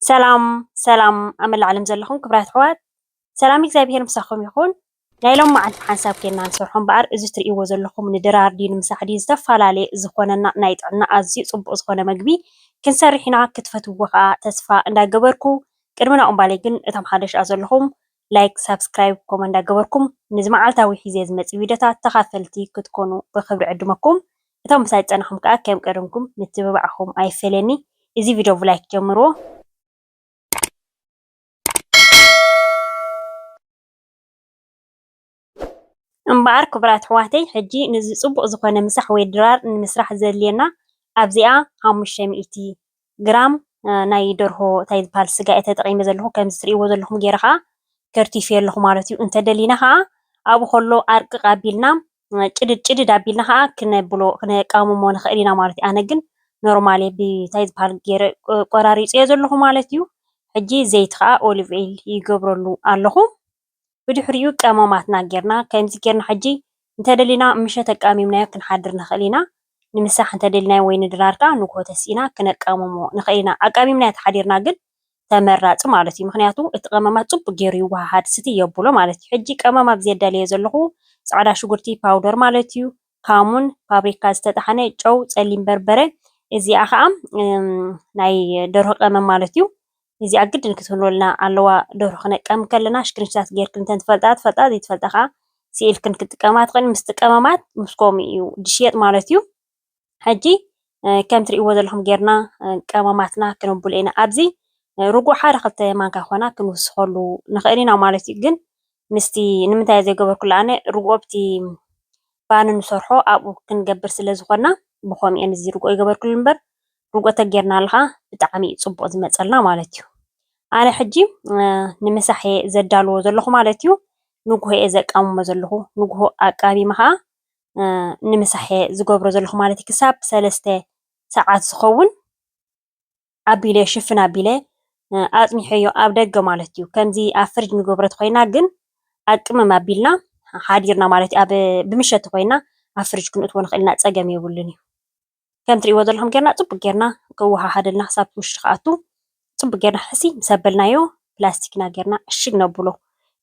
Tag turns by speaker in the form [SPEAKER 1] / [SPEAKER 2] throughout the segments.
[SPEAKER 1] ሰላም ኣብ العالم ዘለኹም ክብራት ኣሕዋት ሰላም እግዚኣብሔር ምሳኹም ይኹን። ናይ ሎም መዓልቲ ሓንሳብ ኬና ንሰርሖ እምበኣር እዚ እትርእይዎ ዘለኹም ንድራር ድዩ ንምሳሕ ድዩ ዝተፈላለየ ዝኾነና ናይ ጥዕና ኣዝዩ ፅቡቅ ዝኾነ ምግቢ ክንሰርሕ ኢና ክትፈትውዎ ከዓ ተስፋ እንዳገበርኩ ቅድሚ ናኦም ባለይ ግን እቶም ሓደሽኣ ዘለኹም ላይክ ሳብስክራይብ ኮመንት እንዳገበርኩም ነዚ መዓልታዊ ሒዘ ዝመፅእ ቪድዮታት ተኻፈልቲ ክትኮኑ ብክብሪ ዕድመኩም እቶም ምሳይ ፀናኹም ከዓ ከም ቀደምኩም ምትብባዕኹም ኣይፈለኒ። እዚ ቪድዮ ብላይክ ጀምርዎ። እምበኣር ክቡራት ኣሕዋተይ ሕጂ ነዚ ፅቡቅ ዝኾነ ምሳሕ ወይ ድራር ንምስራሕ ዘድልየና ኣብዚኣ 500 ግራም ናይ ደርሆ እንታይ ዝበሃል ስጋ እየ ተጠቒመ ዘለኹ። ከምዚ እትርእይዎ ዘለኹም ጌረ ከዓ ከርቲፈዮ ኣለኹ ማለት እዩ። እንተደሊና ከዓ ኣብኡ ከሎ ኣርቅቕ ኣቢልና ጭድድ ኣቢልና ከዓ ክነቃምሞ ንኽእል ኢና ማለት እዩ። ኣነ ግን ኖርማል ብታይ ዝበሃል ገይረ ቆራሪፀዮ ዘለኹ ማለት እዩ። ሕጂ ዘይቲ ከዓ ኦሊቭ ኦይል ይገብረሉ ኣለኹ። ብድሕሪኡ ቀመማትና ጌርና ከምዚ ጌርና ሕጂ እንተደሊና ምሸት ኣቃሚምናዮ ክንሓድር ንኽእል ኢና። ንምሳሕ እንተደሊናዮ ወይ ንድራር ከዓ ንግሆ ተሲኢና ክነቃምሞ ንኽእል ኢና። ኣቃሚምናዮ ተሓዲርና ግን ተመራፂ ማለት እዩ። ምክንያቱ እቲ ቀመማት ፅቡቅ ገይሩ ይወሃሃድ ስትይ የብሎ ማለት እዩ። ሕጂ ቀመማ ኣብዚ የዳልየ ዘለኹ ፃዕዳ ሽጉርቲ ፓውደር ማለት እዩ፣ ካሙን፣ ፓፕሪካ ዝተጣሓነ፣ ጨው፣ ፀሊም በርበረ፣ እዚኣ ከዓ ናይ ደርሆ ቀመም ማለት እዩ። እዚኣ ግድን ክትህልወልና ኣለዋ። ደርሆ ክነቅም ከለና ሽክርሽታት ጌርክን እንተን ትፈልጣ ዘይትፈልጣ ከዓ ስኢልክን ክትጥቀማ ትኽእል። ምስቲ ቀመማት ምስ ከምኡ እዩ ድሽየጥ ማለት እዩ። ሕጂ ከም ትርእይዎ ዘለኹም ጌርና ቀመማትና ክነብሎ ኢና። ኣብዚ ርጉእ ሓደ ክልተ ማንካ ኮና ክንውስኸሉ ንኽእል ኢና ማለት እዩ። ግን ምስቲ ንምንታይ ዘይገበርኩሉ ኣነ ርጉኦ ኣብቲ ባኒ ንሰርሖ ኣብኡ ክንገብር ስለ ዝኾና ብኸምኡ እየ ነዚ ርጉኦ ይገበርኩሉ እምበር ርጉኦ ተጌርናሉ ከዓ ብጣዕሚ እዩ ፅቡቅ ዝመፀልና ማለት እዩ። ኣነ ሕጂ ንምሳሕ እየ ዘዳልዎ ዘለኹ ማለት እዩ። ንጉሆ እየ ዘቃምሞ ዘለኹ። ንጉሆ ኣቃሚመ ከዓ ንምሳሕ እየ ዝገብሮ ዘለኹ ማለት እዩ። ክሳብ 3 ሰዓት ዝኸውን ኣቢለ ሽፍን ኣቢለ ኣፅኒሐዮ ኣብ ደገ ማለት እዩ። ከምዚ ኣብ ፍርጅ ንገብሮ እንተኮይና ግን ኣብ ቅመም ኣቢልና ሓዲርና ማለት እዩ። ብምሸት ኮይና ኣብ ፍርጅ ክንእትዎ ንኽእል ኢና፣ ፀገም የብሉን እዩ። ከም ትርእይዎ ዘለኹም ጌርና ፅቡቅ ጌርና ክወሃሃደልና ክሳብ ውሽጢ ክኣቱ ፅቡቅ ጌርና ሕሲ ምስ ኣበልናዮ ፕላስቲክና ጌርና ዕሽግ ነብሎ።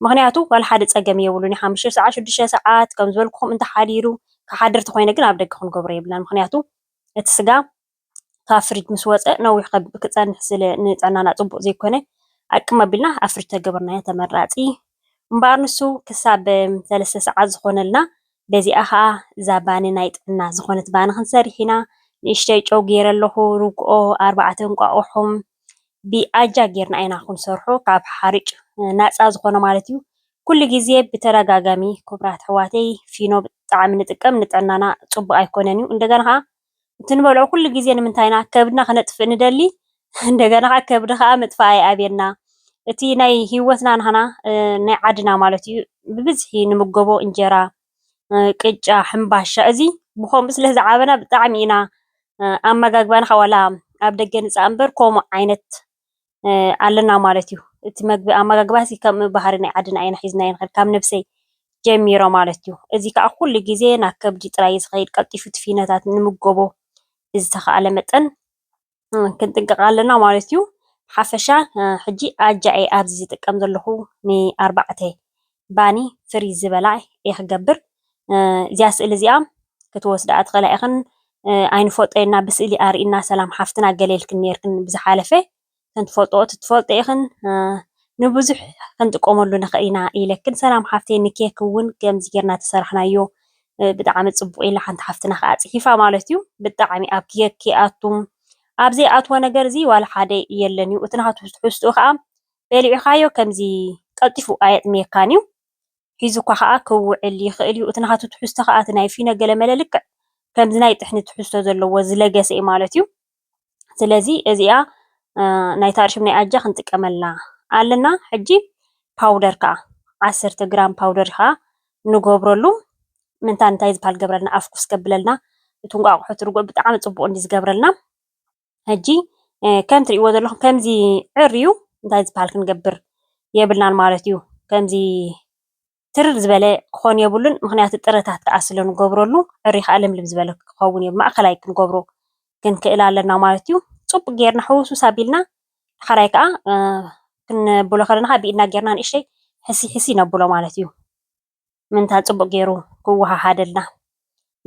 [SPEAKER 1] ምክንያቱ ዋላ ሓደ ፀገም የብሉን እዩ። 5 ሰዓት 6 ሰዓት ከም ዝበልኩኹም እንተሓዲሩ ክሓድር እንተኮይነ ግን ኣብ ደገ ክንገብሮ የብልናን። ምክንያቱ እቲ ስጋ ካብ ፍርጅ ምስ ወፀ ነዊሕ ክፀንሕ ስለ ንጥዕናና ፅቡቅ ዘይኮነ ኣቅም ኣቢልና ኣብ ፍርጅ ተገበርናዮ ተመራፂ እምበኣር ንሱ ክሳብ 3 ሰዓት ዝኾነልና በዚኣ ከዓ እዛ ባኒ ናይ ጥዕና ዝኾነት ባኒ ክንሰርሕ ኢና። ንእሽተይ ጨው ገይረ ኣለኹ፣ ርግኦ 4 እንቋቑሖ ብኣጃ ጌርና ኢና ክንሰርሖ ካብ ሓርጭ ናፃ ዝኾነ ማለት እዩ። ኩሉ ግዜ ብተደጋጋሚ ክቡራት ኣሕዋተይ ፊኖ ብጣዕሚ ንጥቀም ንጥዕናና ፅቡቅ ኣይኮነን እዩ። እንደገና ከዓ እቲ ንበልዖ ኩሉ ግዜ ንምንታይ ኢና ከብድና ክነጥፍእ ንደሊ እንደገና ከዓ ከብዲ ከዓ ምጥፋእ ኣይኣብየና። እቲ ናይ ሂወትና ናህና ናይ ዓድና ማለት እዩ ብብዝሒ ንምገቦ እንጀራ፣ ቅጫ፣ ሕምባሻ እዚ ብከምኡ ስለ ዝዓበና ብጣዕሚ ኢና ኣመጋግባና ዋላ ኣብ ደገ ንፃእ እምበር ከምኡ ዓይነት ኣለና ማለት እዩ። እቲ ኣመጋግባ ከም ባህሪ ናይ ዓድና ኢና ሒዝናዮ ንኸይድ ካብ ነብሰይ ጀሚሮ ማለት እዩ። እዚ ከዓ ኩሉ ግዜ ናብ ከብዲ ጥራይ ዝኸይድ ቀልጢፉ እቲ ፊኖታት ንምገቦ ብዝተኸኣለ መጠን ክንጥንቀቕ ኣለና ማለት እዩ። ሓፈሻ ሕጂ ኣጃ እየ ኣብዚ ዝጥቀም ዘለኹ ን4 ባኒ ፍሪዝ ዝበላ እየ ክገብር። እዚኣ ስእሊ እዚኣ ክትወስዳ ትኽእላ ኢኽን ኣይንፈልጦና ብስእሊ ኣርኢና ሰላም ሓፍትና ገለልክን ነርክን ብዝሓለፈ እንትፈልጦ ትፈልጦ ኢኽን ንብዙሕ ክንጥቀመሉ ንኽእል ኢና ኢለክን ሰላም ሓፍተይ ንኬክ እውን ከምዚ ጌርና ተሰርሕናዮ ብጣዕሚ ፅቡቅ ኢላ ሓንቲ ሓፍትና ከዓ ፅሒፋ ማለት እዩ። ብጣዕሚ ኣብ ኬክ ይኣቱ ኣብ ዘይኣትዎ ነገር እዚ ዋላ ሓደ የለን እዩ። እቲ ናቱ ትሕዝትኡ ከዓ በሊዕኻዮ ከምዚ ቀልጢፉ ኣየጥምየካን እዩ። ሒዙካ ከዓ ክውዕል ይኽእል እዩ። እቲ ናቱ ትሕዝቶ ከዓ እቲ ናይ ፊኖ ገለመለ ልክዕ ከምዚ ናይ ጥሕኒ ትሕዝቶ ዘለዎ ዝለገሰ እዩ ማለት እዩ። ስለዚ እዚኣ ናይ ታርሽም ናይ ኣጃ ክንጥቀመላ ኣለና። ሕጂ ፓውደር ከዓ 10 ግራም ፓውደር ከዓ ንገብረሉ ምንታይ ዝበሃል ገብረልና ኣፍኩስ ከብለልና እቲ እንቋቑሖ ርጉኦ ብጣዕሚ ፅቡቅ እንዲ ዝገብረልና። ሕጂ ከም ትርእይዎ ዘለኹም ከምዚ ዕርዩ እንታይ ዝበሃል ክንገብር የብልናን ማለት እዩ። ከምዚ ትርር ዝበለ ክኾን የብሉን። ምክንያቱ ጥረታት ከዓ ስለ ንገብረሉ ዕርዩ ከዓ ልምልም ዝበለ ክኸውን ማእኸላይ ክንገብሮ ክንክእል ኣለና ማለት እዩ። ፅቡቅ ጌርና ሕውስውስ ኣቢልና ሓራይ ከዓ ክንብሎ ከለና ብኢድና ጌርና ንእሽተይ ሕሲ ነብሎ ማለት እዩ ምንታይ ፅቡቅ ገይሩ ክወሃሃደልና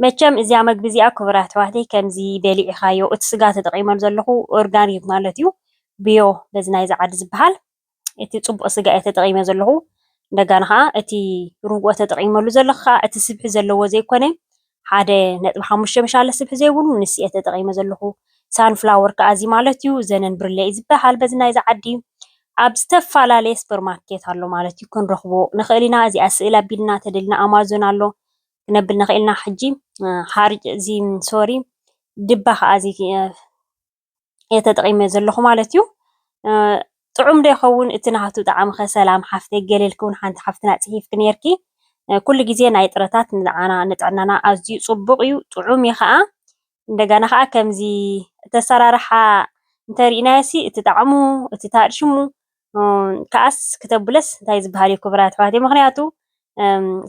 [SPEAKER 1] መቸም እዚኣ መግቢ እዚኣ ክቡራት ኣሕዋተይ ከምዚ በሊዕካዮ እቲ ስጋ ተጠቂመሉ ዘለኹ ኦርጋኒክ ማለት እዩ ቢዮ በዚ ናይዚ ዓዲ ዝበሃል እቲ ፅቡቅ ስጋ እየ ተጠቂመ ዘለኹ እንደገና ከዓ እቲ ርግኦ ተጠቂመሉ ዘለኹ ከዓ እቲ ስብሒ ዘለዎ ዘይኮነ 1.5 ምሻለ ስብሒ ዘይብሉ ንስ እየ ተጠቂመ ዘለኹ ሳንፍላወር ከዓ እዚ ማለት እዩ ዘነን ብርለ እዩ ዝበሃል በዚ ናይዚ ዓዲ ኣብ ዝተፈላለየ ሱፐርማርኬት ኣሎ ማለት እዩ ክንረክቦ ንክእል ኢና እዚኣ ስእሊ ኣቢልና ተደሊና ኣማዞን ኣሎ ክነብል ንክእል ኢና ሕጂ ሓርጭ እዚ ሶሪ ድባ ከዓ እዚ እየ ተጠቂመ ዘለኹ ማለት እዩ ጥዑም ዶ ይኸውን እቲ ናሃቱ ጣዕሚ ኸ ሰላም ሓፍተይ ገሌልክ እውን ሓንቲ ሓፍትና ፅሒፍክ ነርኪ ኩሉ ግዜ ናይ ጥረታት ንጥዕናና ኣዝዩ ፅቡቅ እዩ ጥዑም እዩ ከዓ እንደገና ከዓ ከምዚ ተሰራርሓ እንተሪእናዮሲ እቲ ጣዕሙ እቲ ታድሽሙ ከኣስ ክተብለስ እንታይ ዝበሃል እዩ ክቡራት ኣሕዋተይ ምክንያቱ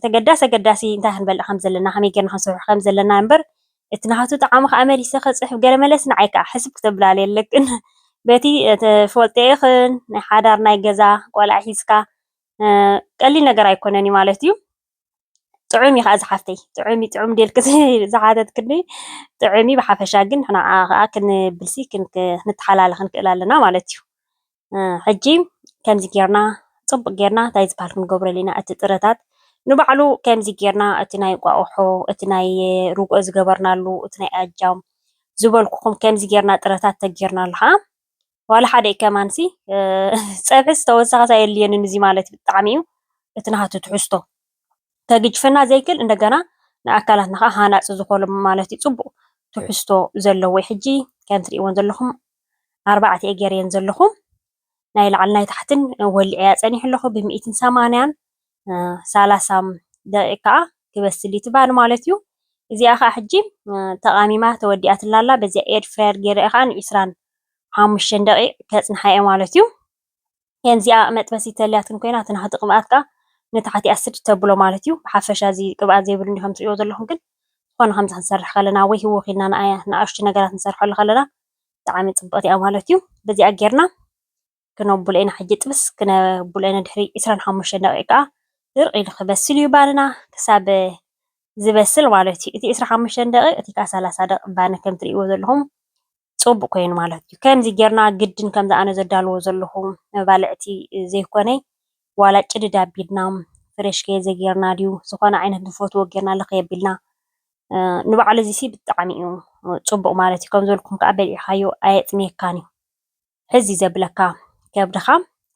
[SPEAKER 1] ተገዳሲ እንታይ ክንበልዕ ከም ዘለና ከመይ ጌርና ክንሰርሖ ከም ዘለና እምበር እቲ ናሃቱ ጣዕሚ ከዓ መሊሰ ከፅሕፍ ገለ መለስ ንዓይ ከዓ ሕስብ ክትብላለ የለቅን በቲ ተፈልጦ ይኹን ናይ ሓዳር ናይ ገዛ ቆልዓ ሒዝካ ቀሊል ነገር ኣይኮነን እዩ ማለት እዩ ጥዑም እዩ ከዓ ዝሓፍተይ ጥዑም ዴልክ ዝሓተትክኒ ጥዑም እዩ ብሓፈሻ ግን ንዓ ከዓ ክንብልሲ ክንተሓላለኽ ንክእል ኣለና ማለት እዩ ሕጂ ከምዚ ጌርና ፅቡቅ ጌርና እንታይ ዝበሃል ክንገብረሉ ኢና እቲ ጥረታት ንባዕሉ ከምዚ ጌርና እቲ ናይ ቋቁሖ እቲ ናይ ርግኦ ዝገበርናሉ እቲ ናይ ኣጃም ዝበልኩኹም ከምዚ ጌርና ጥረታት ተጌርናሉ ከዓ ዋላ ሓደ ከማንሲ ፀብሒስ ተወሳኺ የድልየንን እዚ ማለት ብጣዕሚ እዩ እቲ ናሃቱ ትሕዝቶ ከግጅፈና ዘይክል እንደገና ንኣካላትና ከዓ ሃናፂ ዝኾኑ ማለት እዩ ፅቡቅ ትሕዝቶ ዘለዎ ሕጂ ከም ትሪእዎን ዘለኹም 4 እየ ገይረየን ዘለኹ ናይ ላዕሊ ናይ ታሕትን ወሊዐያ ፀኒሑ ኣለኹ ብ180 30 ደቂቃ ከዓ ክበስል እዩ ትባን ማለት እዩ እዚኣ ከዓ ሕጂ ተቃሚማ ተወዲኣትላ ኣላ በዚኣ ኤር ፍራየር ገይረ ከዓ ን25 ደቂቕ ከፅንሓ እየ ማለት እዩ ከምዚኣ መጥበሲ ተልያትን ኮይና እቲ ናሃቱ ቅብኣት ከዓ ንታሕቲ ኣስድ ተብሎ ማለት እዩ ብሓፈሻ እዚ ቅብኣት ዘይብሉ ከም ትሪእዎ ዘለኹም ግን ዝኾነ ከምዚ ክንሰርሕ ከለና ወይ ህወኽ ኢልና ንኣሽቱ ነገራት ክንሰርሐሉ ከለና ብጣዕሚ ፅብቕቲ እያ ማለት እዩ በዚኣ ጌርና ክነብሎ ኢና ሕጂ ጥብስ ክነብሎ ኢና ድሕሪ 25 ደቂቃ ድርቅ ኢሉ ክበስል እዩ ባንና ክሳብ ዝበስል ማለት እዩ እቲ 25 ደቂቕ እቲ ከዓ 30 ደቂቕ ባነ ከም ትሪእዎ ዘለኹም ፅቡቅ ኮይኑ ማለት እዩ ከምዚ ጌርና ግድን ከምዚ ኣነ ዘዳልዎ ዘለኹ መባልዕቲ ዘይኮነ ዋላ ጭድድ ኣቢልና ፍሬሽ ከየ ዘጌርና ድዩ ዝኾነ ዓይነት ንፈትዎ ጌርና ለኸየቢልና ንባዕሉ እዚ ብጣዕሚ እዩ ፅቡቅ ማለት እዩ ከም ዝበልኩም ከዓ በሊዕካዮ ኣየጥሜካን እዩ ሕዚ ዘብለካ ከብድኻ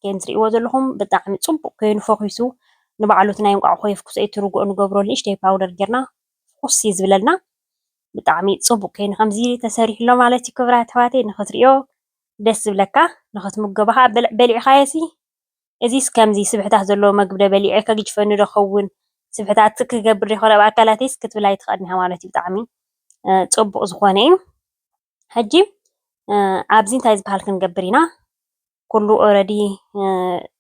[SPEAKER 1] ከም ትሪእዎ ዘለኹም ብጣዕሚ ፅቡቅ ኮይኑ ፈኺሱ ንባዕሉ እቲ ናይ እንቋቑሖ የፍኩሰ ትርጉኦ ንገብረሉ ንእሽተይ ፓውደር ጌርና ፍኩስ እዩ ዝብለልና ብጣዕሚ ፅቡቅ ኮይኑ ከምዚ ተሰሪሑ ኣሎ ማለት እዩ ክቡራት ኣሕዋተይ ንኽትሪኦ ደስ ዝብለካ ንኽትምገቦ ከዓ በሊዕካዮሲ እዚስ ከምዚ ስብሕታት ዘለዎ መግቢ ዶ በሊዐ ከግጅፈኒ ዶ ክኸውን ስብሕታት ክገብር ይኮነ ኣብ ኣካላተይስ ክትብል ኣይትኽእልን ኢኻ ማለት እዩ ብጣዕሚ ፅቡቅ ዝኾነ እዩ ሕጂ ኣብዚ እንታይ ዝበሃል ክንገብር ኢና ኩሉ ኦረዲ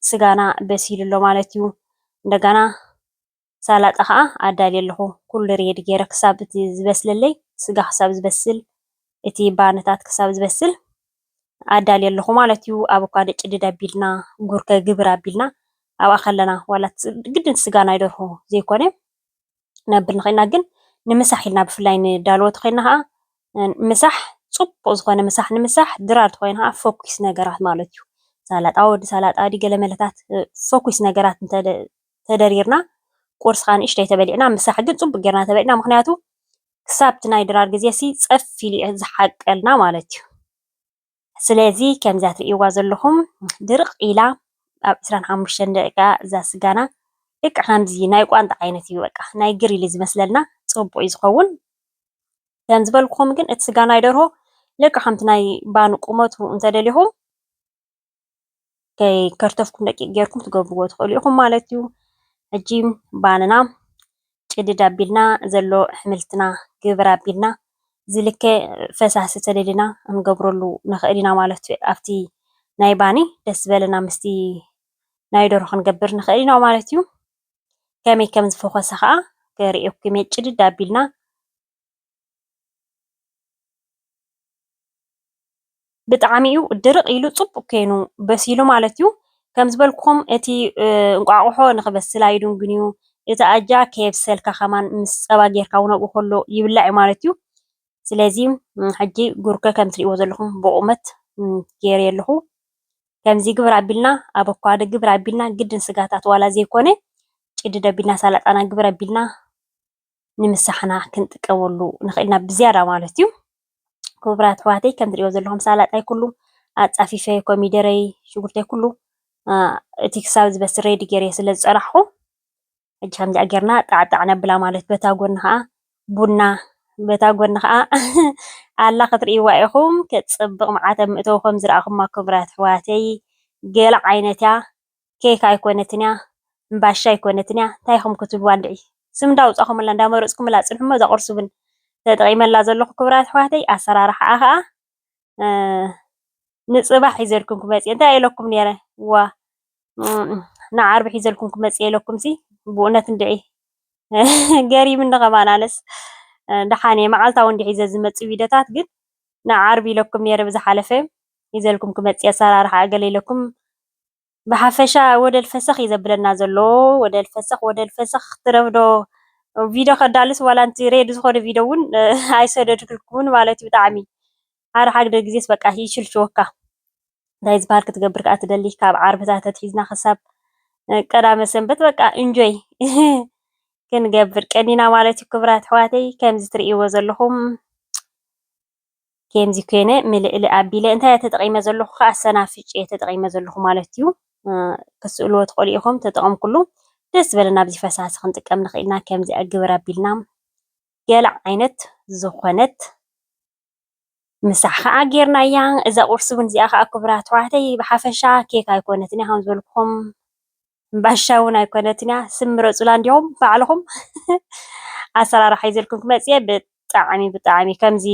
[SPEAKER 1] ስጋና በሲሉ ኣሎ ማለት እዩ እንደገና ሳላጣ ከዓ ኣዳልየ ኣለኹ ኩሉ ሬዲ ገይረ ክሳብ እቲ ዝበስለለይ ስጋ ክሳብ ዝበስል እቲ ባነታት ክሳብ ዝበስል ኣዳልየ ኣለኹ ማለት እዩ ኣቮካዶ ጭድድ ኣቢልና ጉርከ ግብር ኣቢልና ኣብኣ ከለና ዋላ ግድን ስጋ ናይ ደርሆ ዘይኮነ ነብል ንኽእልና ግን ንምሳሕ ኢልና ብፍላይ ንዳልዎ ተኮይንና ከዓ ምሳሕ ፅቡቅ ዝኾነ ምሳሕ ንምሳሕ ድራር ተኮይንና ከዓ ፎኩስ ነገራት ማለት እዩ ሳላጣ ወዲ ሳላጣ ዲ ገለ መለታት ፎኩስ ነገራት ተደሪርና ቁርስ ከዓ ንእሽተይ ተበሊዕና ምሳሕ ግን ፅቡቅ ጌርና ተበሊዕና ምክንያቱ ክሳብቲ ናይ ድራር ግዜሲ ፀፍ ኢሉ እዩ ዝሓቀልና ማለት እዩ ስለዚ ከምዛ ትሪእዋ ዘለኹም ድርቅ ኢላ ኣብ 25 ደቂቃ እዛ ስጋና ልክዕ ከምዚ ናይ ቋንጣ ዓይነት እዩ በቃ ናይ ግሪል እዩ ዝመስለና ፅቡቅ እዩ ዝኸውን ከም ዝበልኩኹም ግን እቲ ስጋ ናይ ደርሆ ልክዕ ከምቲ ናይ ባኑ ቁመቱ እንተደሊኹም ከይከርተፍኩም ደቂቅ ጌርኩም ትገብርዎ ትኽእሉ ኢኹም ማለት እዩ ሕጂ ባንና ጭድድ ኣቢልና ዘሎ ኣሕምልትና ግብር ኣቢልና ዝልከ ፈሳሲ ተደሊና ክንገብረሉ ንኽእል ኢና ማለት እዩ ኣብቲ ናይ ባኒ ደስ ዝበለና ምስቲ ናይ ደርሆ ክንገብር ንኽእል ኢና ማለት እዩ ከመይ ከም ዝፈኮሰ ከዓ ከርእየኩም እየ ጭድድ ኣቢልና ብጣዕሚ እዩ ድርቕ ኢሉ ፅቡቅ ኮይኑ በሲሉ ማለት እዩ። ከም ዝበልኩኹም እቲ እንቋቑሖ ንክበስል ኣይድንግን እዩ። እቲ ኣጃ ከየብሰልካ ከማን ምስ ፀባ ጌርካ እውን ኣብኡ ከሎ ይብላዕ እዩ ማለት እዩ። ስለዚ ሕጂ ጉርከ ከም ትሪእዎ ዘለኹም ብቑመት ገይረ ኣለኹ። ከምዚ ግብር ኣቢልና ኣቮካዶ ግብር ኣቢልና ግድን ስጋታት ዋላ ዘይኮነ ጭድድ ኣቢልና ሰላጣና ግብር ኣቢልና ንምሳሕና ክንጥቀመሉ ንኽእል ኢና ብዝያዳ ማለት እዩ። ክቡራት ኣሕዋተይ ከም ትሪእዎ ዘለኹም ሰላጣይ ኩሉ ኣፃፊፈ ኮሚደረይ ሽጉርተይ ኩሉ እቲ ክሳብ ዝበስል ሬዲ ገይረ ስለ ዝፀናሕኩ ሕጂ ከምዚኣ ጌርና ጣዕጣዕ ነብላ ማለት በታ ጎኒ ከዓ ቡና በታ ጎኒ ከዓ ኣላ ክትርእይዋ ኢኹም ክትፅብቕ መዓት ኣብ ምእተው ከም ዝረኣኹማ ክቡራት ኣሕዋተይ ገለ ዓይነት እያ ኬክ ኣይኮነትን እያ እምባሻ ኣይኮነትን እያ እንታይ ኢኹም ክትብልዋ ንድዒ ስም እንዳውፃኹምላ እንዳመረፅኩምላ ፅንሑሞ እዛ ቁርሲ እውን ተጠቒመላ ዘለኹ ክቡራት ኣሕዋተይ ኣሰራርሓኣ ከዓ ንፅባሕ ሒዘልኩም ክመፅእ እንታይ ኢለኩም ነይረ ዋ ንዓርቢ ሒዘልኩም ክመፅእ ኢለኩም ሲ ብእውነት እንድዒ ገሪምኒ ከማን ኣነስ ደሓነ መዓልታዊ እንዲ ሒዘ ዝመፅእ ቪድዮታት ግን ንዓርቢ ኢለኩም ነይረ ብዝሓለፈ ሒዘልኩም ክመፅእ ኣሰራርሓ ገለ ኢለኩም ብሓፈሻ ወደል ፈሰኽ እዩ ዘብለና ዘሎ ወደል ፈሰኽ ትረብዶ ቪድዮ ከዳልስ ዋላንቲ ሬዲ ዝኾነ ቪድዮ እውን ኣይሰደድክልኩምን ማለት እዩ ብጣዕሚ ሓደ ሓግደ ግዜስ በቃ ይሽልሽወካ እንታይ ዝበሃል ክትገብር ከዓ ትደሊ ካብ ዓርብታት ኣትሒዝና ክሳብ ቀዳመ ሰንበት በቃ እንጆይ ክንገብር ቀኒና ማለት እዩ። ክቡራት ኣሕዋተይ ከምዚ ትርእይዎ ዘለኹም ከምዚ ኮነ ምልዕሊ ኣቢለ እንታይ ተጠቒመ ዘለኹ ከዓ ሰናፍጭ ተጠቒመ ዘለኹ ማለት እዩ። ክስእልዎ ትኽእሉ ኢኹም ተጠቐምኩሉ ደስ ዝበለና ኣብዚ ፈሳሲ ክንጥቀም ንኽእል ኢና። ከምዚ ግብር ኣቢልና ገለ ዓይነት ዝኾነት ምሳሕ ከዓ ጌርና እያ እዛ ቁርሲ እውን እዚኣ ከዓ ክቡራት ኣሕዋተይ ብሓፈሻ ኬክ ኣይኮነትን እያ ከም ዝበልኩኹም እምባሻ እውን ኣይኮነትን እያ ስም ምረፁላ እንዲኹም ባዕልኹም ኣሰራርሓ ሒዘልኩም ክመፅእ ብጣዕሚ ብጣዕሚ ከምዚ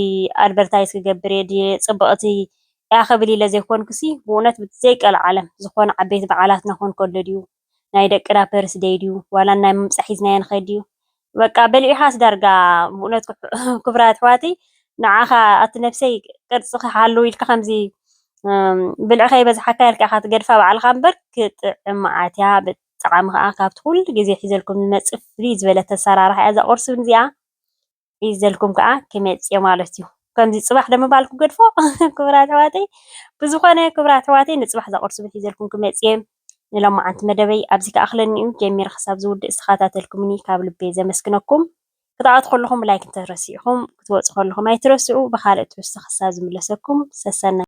[SPEAKER 1] ኣድቨርታይዝ ክገብር እየ ድየ ፅብቕቲ እያ ክብል ኢለ ዘይኮንኩሲ ብእውነት ዘይቀል ዓለም ዝኾነ ዓበይቲ በዓላት ናኾን ከሎ ድዩ ናይ ደቅና በርስደይ ድዩ ዋላ ናይ ምምፃሕ ሒዝናየ ንኸይድ ድዩ በቃ በሊዕኻስ ዳርጋ ብእውነት ክቡራት ኣሕዋተይ ንዓኻ ኣቲ ነፍሰይ ቅርፂ ክሃለዉ ኢልካ ከምዚ ብልዒ ከይበዝሓካ ኢልካ ኢኻ ትገድፋ ባዕልኻ እምበር ክጥዕም መዓት እያ ብጣዕሚ ከዓ ካብቲ ኩሉ ግዜ ሒዘልኩም ዝመፅእ ፍልይ ዝበለት ኣሰራርሓ እያ እዛ ቁርሲ እውን እዚኣ ሒዘልኩም ከዓ ክመፅእ እየ ማለት እዩ። ከምዚ ፅባሕ ደሞ ባልኩ ገድፎ ክቡራት ኣሕዋተይ ብዝኾነ ክቡራት ኣሕዋተይ ንፅባሕ እዛ ቁርሲ እውን ሒዘልኩም ክመፅእ እየ ንሎማዓንቲ መደበይ ኣብዚ ከኣኽለኒ እዩ ጀሚረ ክሳብ ዝውድእ ዝተኸታተልኩምኒ ካብ ልበይ ዘመስግነኩም ክትኣቱ ከለኹም ላይክ እንተረሲዕኹም ክትወፁ ከለኹም ኣይትረስዑ ብካልእ ትሕዝቶ ክሳብ ዝምለሰኩም ሰሰና